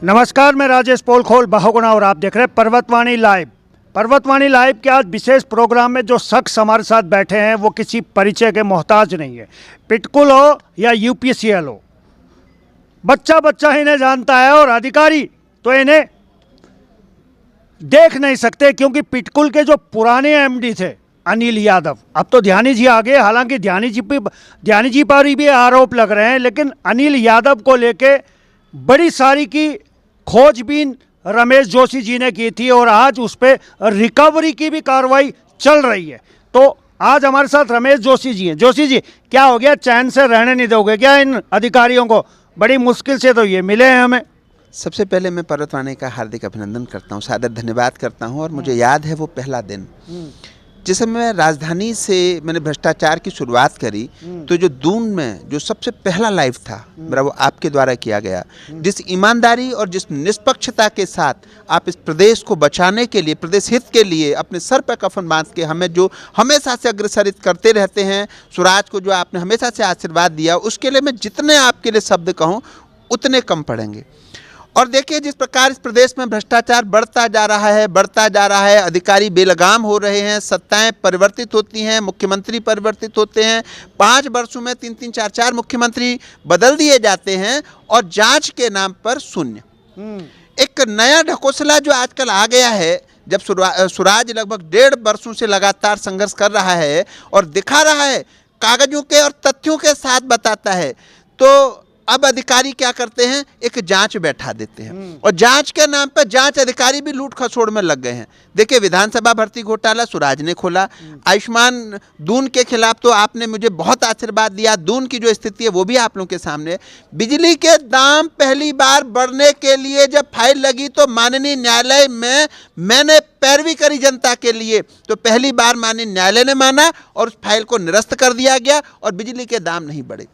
नमस्कार, मैं राजेश पोलखोल बहुगुणा और आप देख रहे हैं पर्वतवाणी लाइव। पर्वतवाणी लाइव के आज विशेष प्रोग्राम में जो शख्स हमारे साथ बैठे हैं वो किसी परिचय के मोहताज नहीं है। पिटकुल हो या यूपीसीएल हो, बच्चा बच्चा इन्हें जानता है और अधिकारी तो इन्हें देख नहीं सकते, क्योंकि पिटकुल के जो पुराने एमडी थे अनिल यादव, अब तो ध्यानी जी आ गए। हालांकि ध्यानी जी पर भी आरोप लग रहे हैं, लेकिन अनिल यादव को लेके बड़ी सारी की खोजबीन रमेश जोशी जी ने की थी और आज उस पर रिकवरी की भी कार्रवाई चल रही है। तो आज हमारे साथ रमेश जोशी जी हैं। जोशी जी, क्या हो गया, चैन से रहने नहीं दोगे क्या इन अधिकारियों को? बड़ी मुश्किल से तो ये मिले हैं हमें। सबसे पहले मैं पर्वतवाणी का हार्दिक अभिनंदन करता हूँ, सादर धन्यवाद करता हूँ। और मुझे याद है वो पहला दिन जिस समय राजधानी से मैंने भ्रष्टाचार की शुरुआत करी, तो जो दून में जो सबसे पहला लाइव था मेरा, वो आपके द्वारा किया गया। जिस ईमानदारी और जिस निष्पक्षता के साथ आप इस प्रदेश को बचाने के लिए, प्रदेश हित के लिए अपने सर पर कफन बांध के हमें जो हमेशा से अग्रसरित करते रहते हैं, स्वराज को जो आपने हमेशा से आशीर्वाद दिया, उसके लिए मैं जितने आपके लिए शब्द कहूँ उतने कम पड़ेंगे। और देखिए, जिस प्रकार इस प्रदेश में भ्रष्टाचार बढ़ता जा रहा है, अधिकारी बेलगाम हो रहे हैं, सत्ताएं परिवर्तित होती हैं, मुख्यमंत्री परिवर्तित होते हैं, 5 वर्षों में 3-3, 4-4 मुख्यमंत्री बदल दिए जाते हैं और जांच के नाम पर शून्य। एक नया ढकोसला जो आजकल आ गया है, जब स्वराज लगभग 1.5 वर्षों से लगातार संघर्ष कर रहा है और दिखा रहा है, कागजों के और तथ्यों के साथ बताता है, तो अब अधिकारी क्या करते हैं, एक जांच बैठा देते हैं और जांच के नाम पर जांच अधिकारी भी लूट खसोड़ में लग गए हैं। देखिए, विधानसभा भर्ती घोटाला स्वराज ने खोला, आयुष्मान दून के खिलाफ तो आपने मुझे बहुत आशीर्वाद दिया। दून की जो स्थिति है वो भी आप लोगों के सामने है। बिजली के दाम पहली बार बढ़ने के लिए जब फाइल लगी तो माननीय न्यायालय में मैंने पैरवी करी जनता के लिए, तो पहली बार माननीय न्यायालय ने माना और उस फाइल को निरस्त कर दिया गया और बिजली के दाम नहीं बढ़े।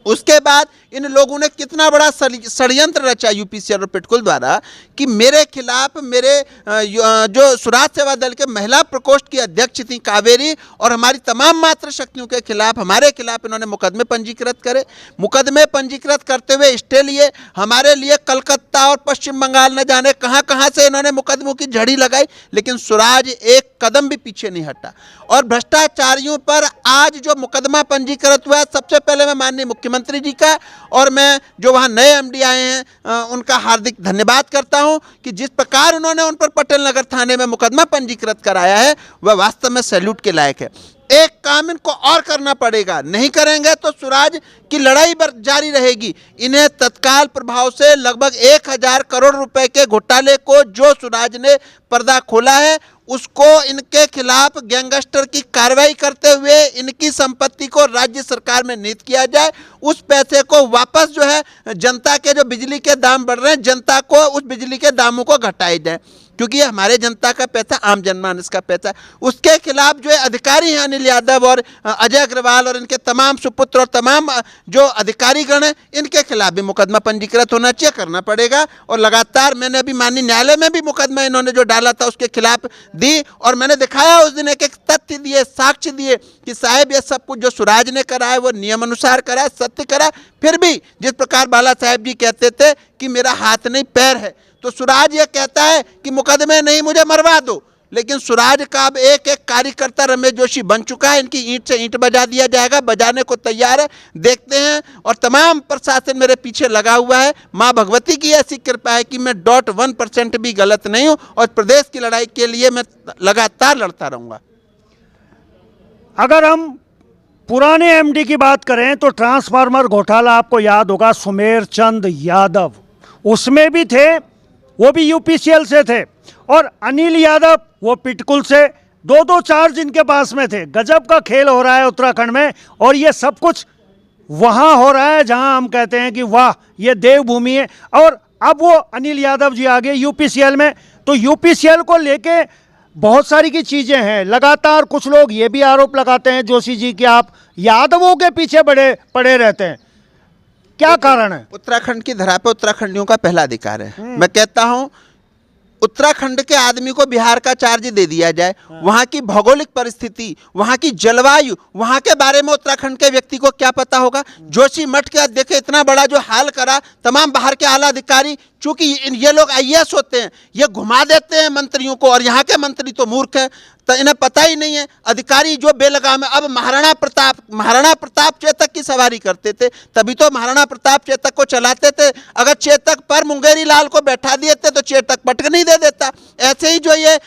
उसके बाद इन लोगों ने कितना बड़ा षड्यंत्र रचा यूपीसीएल और पिटकुल द्वारा कि मेरे खिलाफ, मेरे जो स्वराज सेवा दल के महिला प्रकोष्ठ की अध्यक्ष थी कावेरी और हमारी तमाम मात्र शक्तियों के खिलाफ, हमारे खिलाफ इन्होंने मुकदमे पंजीकृत करे। मुकदमे पंजीकृत करते हुए स्टे लिए, हमारे लिए कलकत्ता और पश्चिम बंगाल न जाने कहाँ से इन्होंने मुकदमों की झड़ी लगाई, लेकिन स्वराज एक कदम भी पीछे नहीं हटा। और भ्रष्टाचारियों पर आज जो मुकदमा पंजीकृत हुआ है, सबसे पहले मैं माननीय मुख्यमंत्री जी का और मैं जो वहाँ नए एमडी आए हैं उनका हार्दिक धन्यवाद करता हूं कि जिस प्रकार उन्होंने उन पर पटेल नगर थाने में मुकदमा पंजीकृत कराया है, वह वास्तव में सैल्यूट के लायक है। एक काम इनको और करना पड़ेगा, नहीं करेंगे तो स्वराज की लड़ाई जारी रहेगी। इन्हें तत्काल प्रभाव से लगभग 1000 करोड़ रुपए के घोटाले को जो स्वराज ने पर्दा खोला है, उसको इनके खिलाफ गैंगस्टर की कार्रवाई करते हुए इनकी संपत्ति को राज्य सरकार में नीत किया जाए। उस पैसे को वापस जो है जनता के जो बिजली के दाम बढ़ रहे हैं, जनता को उस बिजली के दामों को घटाए जाए, क्योंकि ये हमारे जनता का पैसा, आम जनमानस का पैसा है। उसके खिलाफ जो अधिकारी हैं अनिल यादव और अजय अग्रवाल और इनके तमाम सुपुत्र और तमाम जो अधिकारीगण हैं, इनके खिलाफ भी मुकदमा पंजीकृत होना चाहिए, करना पड़ेगा। और लगातार मैंने अभी माननीय न्यायालय में भी मुकदमा इन्होंने जो डाला था उसके खिलाफ दी और मैंने दिखाया उस दिन, एक तथ्य दिए, साक्ष्य दिए कि साहब ये सब कुछ जो स्वराज ने करा है वो नियम अनुसार करा है, सत्य करा। फिर भी जिस प्रकार बाला साहब जी कहते थे कि मेरा हाथ नहीं पैर है, तो स्वराज ये कहता है कि मुकदमे नहीं, मुझे मरवा दो। लेकिन स्वराज का अब एक एक कार्यकर्ता रमेश जोशी बन चुका है, इनकी ईंट से ईंट बजा दिया जाएगा, बजाने को तैयार है, देखते हैं। और तमाम प्रशासन मेरे पीछे लगा हुआ है। माँ भगवती की ऐसी कृपा है कि मैं 0.1% भी गलत नहीं हूँ और प्रदेश की लड़ाई के लिए मैं लगातार लड़ता रहूँगा। अगर हम पुराने एमडी की बात करें तो ट्रांसफार्मर घोटाला आपको याद होगा, सुमेर चंद यादव उसमें भी थे, वो भी यूपीसीएल से थे। और अनिल यादव वो पिटकुल से, 2-2 चार्ज इनके पास में थे। गजब का खेल हो रहा है उत्तराखंड में, और ये सब कुछ वहाँ हो रहा है जहाँ हम कहते हैं कि वाह ये देवभूमि है। और अब वो अनिल यादव जी आ गए यूपीसीएल में, तो यूपीसीएल को लेके बहुत सारी की चीज़ें हैं। लगातार कुछ लोग ये भी आरोप लगाते हैं जोशी जी कि आप यादवों के पीछे पड़े रहते हैं, क्या कारण है? उत्तराखंड की धरा पर उत्तराखंडियों का पहला अधिकार है। मैं कहता हूं उत्तराखंड के आदमी को बिहार का चार्ज दे दिया जाए, वहाँ की भौगोलिक परिस्थिति, वहाँ की जलवायु, वहाँ के बारे में उत्तराखंड के व्यक्ति को क्या पता होगा। जोशी मठ का देखे इतना बड़ा जो हाल करा, तमाम बाहर के आला अधिकारी, चूंकि ये लोग आईएएस होते हैं, ये घुमा देते हैं मंत्रियों को, और यहाँ के मंत्री तो मूर्ख हैं, तो इन्हें पता ही नहीं है। अधिकारी जो बेलगाम है, अब महाराणा प्रताप चेतक की सवारी करते थे, तभी तो महाराणा प्रताप चेतक को चलाते थे। अगर चेतक पर मुंगेरी लाल को बैठा दिए थे तो चेतक पटक नहीं दे देता। ऐसे ही जो ये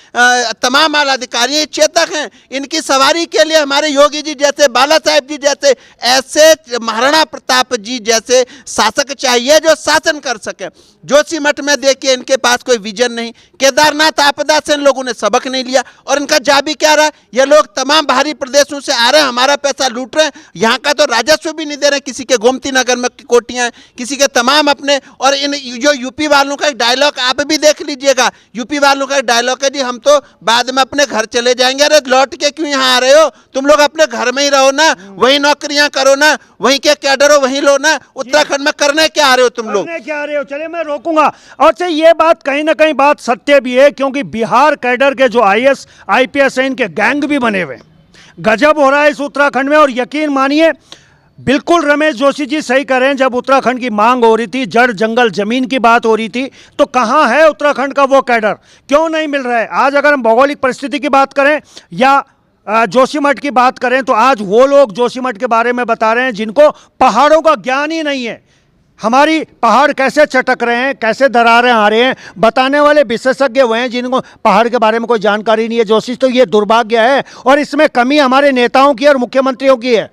तमाम आला अधिकारी चेतक हैं, इनकी सवारी के लिए हमारे योगी जी जैसे, बाला साहेब जी जैसे, ऐसे महाराणा प्रताप जी जैसे शासक चाहिए जो शासन कर सके। जोशी मठ में देखिए, इनके पास कोई विजन नहीं। केदारनाथ आपदा से इन लोगों ने सबक नहीं लिया, और इनका जाबी क्या रहा, ये लोग तमाम बाहरी प्रदेशों से आ रहे हैं, हमारा पैसा लूट रहे हैं, यहाँ का तो राजस्व भी नहीं दे रहे। किसी के गोमती नगर में कोटियाँ हैं, किसी के तमाम अपने, और इन जो यूपी वालों का एक डायलॉग आप भी देख लीजिएगा, यूपी वालों का एक डायलॉग है जी, हम तो बाद में अपने घर चले जाएंगे। अरे लौट के क्यों यहाँ आ रहे हो, तुम लोग अपने घर में ही रहो ना, वही नौकरियां करो ना, वहीं के कैडर हो वहीं लो ना। उत्तराखंड में करने क्या आ रहे हो तुम लोग, करने क्या आ रहे हो। चलिए मैं रोकूंगा। और से ये बात कहीं ना कहीं बात सत्य भी है, क्योंकि बिहार कैडर के जो आईएएस आईपीएस हैं, इनके गैंग भी बने हुए। गजब हो रहा है इस उत्तराखंड में। और यकीन मानिए, बिल्कुल रमेश जोशी जी सही कह रहे हैं। जब उत्तराखंड की मांग हो रही थी, जड़ जंगल जमीन की बात हो रही थी, तो कहाँ है उत्तराखंड का वो कैडर, क्यों नहीं मिल रहा है। आज अगर हम भौगोलिक परिस्थिति की बात करें या जोशीमठ की बात करें, तो आज वो लोग जोशीमठ के बारे में बता रहे हैं जिनको पहाड़ों का ज्ञान ही नहीं है। हमारी पहाड़ कैसे चटक रहे हैं, कैसे दरारें आ रहे हैं, बताने वाले विशेषज्ञ वो हैं जिनको पहाड़ के बारे में कोई जानकारी नहीं है। जोशी, तो ये दुर्भाग्य है, और इसमें कमी हमारे नेताओं की और मुख्यमंत्रियों की है।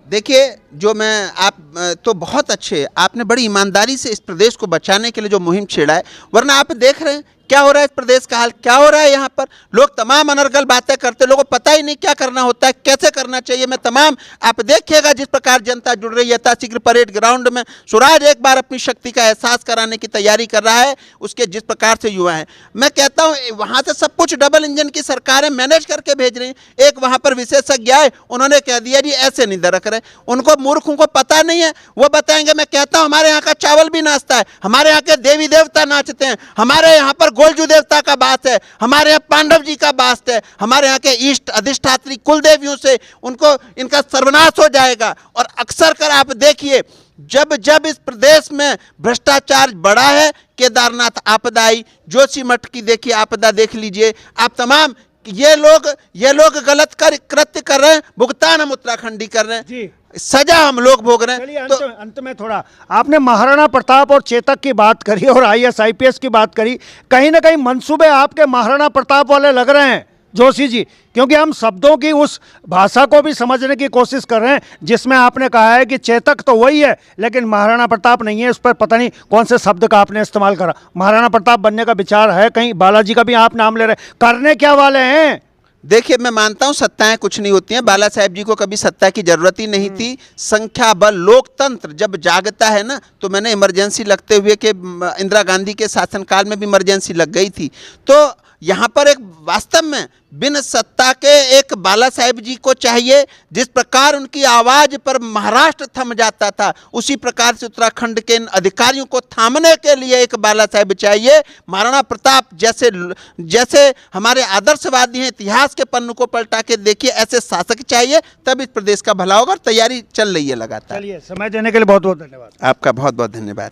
देखिए, जो मैं आप तो बहुत अच्छे, आपने बड़ी ईमानदारी से इस प्रदेश को बचाने के लिए जो मुहिम छेड़ा है, वरना आप देख रहे हैं क्या हो रहा है इस प्रदेश का हाल, क्या हो रहा है यहाँ पर। लोग तमाम अनर्गल बातें करते, लोगों को पता ही नहीं क्या करना होता है, कैसे करना चाहिए। मैं तमाम, आप देखिएगा जिस प्रकार जनता जुड़ रही है, यथाशीघ्र परेड ग्राउंड में स्वराज एक बार अपनी शक्ति का एहसास कराने की तैयारी कर रहा है, उसके जिस प्रकार से युवा हैं। मैं कहता हूँ वहाँ से सब कुछ डबल इंजन की सरकारें मैनेज करके भेज रही हैं। एक वहाँ पर विशेषज्ञ आए, उन्होंने कह दिया जी ऐसे नहीं दरक रहे, उनको मूर्खों को पता नहीं है, वो बताएंगे। मैं कहता हूँ हमारे यहाँ का चावल भी नाचता है, हमारे यहाँ के देवी देवता नाचते हैं, हमारे यहाँ पर गोलजू देवता का वास है, हमारे यहाँ पांडव जी का वास है, हमारे यहाँ के इष्ट अधिष्ठात्री कुल देवियों से उनको, इनका सर्वनाश हो जाएगा। और अक्सर कर आप देखिए, जब जब इस प्रदेश में भ्रष्टाचार बढ़ा है, केदारनाथ आपदा आई, जोशीमठ की देखिए आपदा देख लीजिए आप। तमाम ये लोग गलत कृत्य कर रहे हैं, भुगतान हम उत्तराखंडी कर रहे हैं जी, सजा हम लोग भोग रहे हैं। चलिए अंत में थोड़ा, आपने महाराणा प्रताप और चेतक की बात करी और आईएएस आईपीएस की बात करी, कहीं ना कहीं मंसूबे आपके महाराणा प्रताप वाले लग रहे हैं जोशी जी, क्योंकि हम शब्दों की उस भाषा को भी समझने की कोशिश कर रहे हैं जिसमें आपने कहा है कि चेतक तो वही है लेकिन महाराणा प्रताप नहीं है। उस पर पता नहीं कौन से शब्द का आपने इस्तेमाल करा। महाराणा प्रताप बनने का विचार है कहीं, बालाजी का भी आप नाम ले रहे हैं, करने क्या वाले हैं। देखिए, मैं मानता हूं सत्ताएं कुछ नहीं होती हैं, बाला साहेब जी को कभी सत्ता की जरूरत ही नहीं थी। संख्या बल, लोकतंत्र जब जागता है ना, तो मैंने इमरजेंसी लगते हुए कि इंदिरा गांधी के शासनकाल में भी इमरजेंसी लग गई थी, तो यहाँ पर एक वास्तव में बिन सत्ता के एक बाला साहेब जी को चाहिए। जिस प्रकार उनकी आवाज़ पर महाराष्ट्र थम जाता था, उसी प्रकार से उत्तराखंड के इन अधिकारियों को थामने के लिए एक बाला साहेब चाहिए। महाराणा प्रताप जैसे हमारे आदर्शवादी हैं, इतिहास के पन्नों को पलटा के देखिए, ऐसे शासक चाहिए, तब इस प्रदेश का भला होगा। और तैयारी चल रही है लगातार। चलिए, समय देने के लिए बहुत बहुत धन्यवाद। आपका बहुत बहुत धन्यवाद।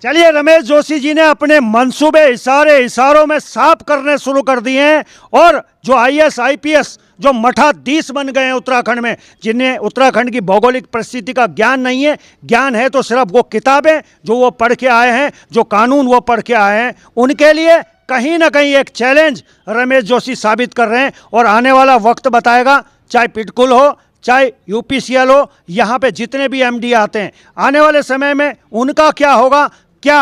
चलिए, रमेश जोशी जी ने अपने मंसूबे इशारों में साफ करने शुरू कर दिए हैं, और जो आईएएस आईपीएस जो मठाधीश बन गए हैं उत्तराखंड में, जिन्हें उत्तराखंड की भौगोलिक परिस्थिति का ज्ञान नहीं है, ज्ञान है तो सिर्फ वो किताबें जो वो पढ़ के आए हैं, जो कानून वो पढ़ के आए हैं, उनके लिए कहीं ना कहीं एक चैलेंज रमेश जोशी साबित कर रहे हैं। और आने वाला वक्त बताएगा, चाहे पिटकुल हो, चाहे यूपीसीएल हो, यहाँ पे जितने भी एमडी आते हैं, आने वाले समय में उनका क्या होगा, क्या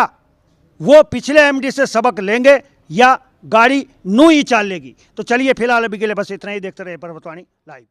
वो पिछले एमडी से सबक लेंगे या गाड़ी नू ही चाल लेगी। तो चलिए, फिलहाल अभी के लिए बस इतना ही। देखते रहिए पर्वतवाणी लाइव।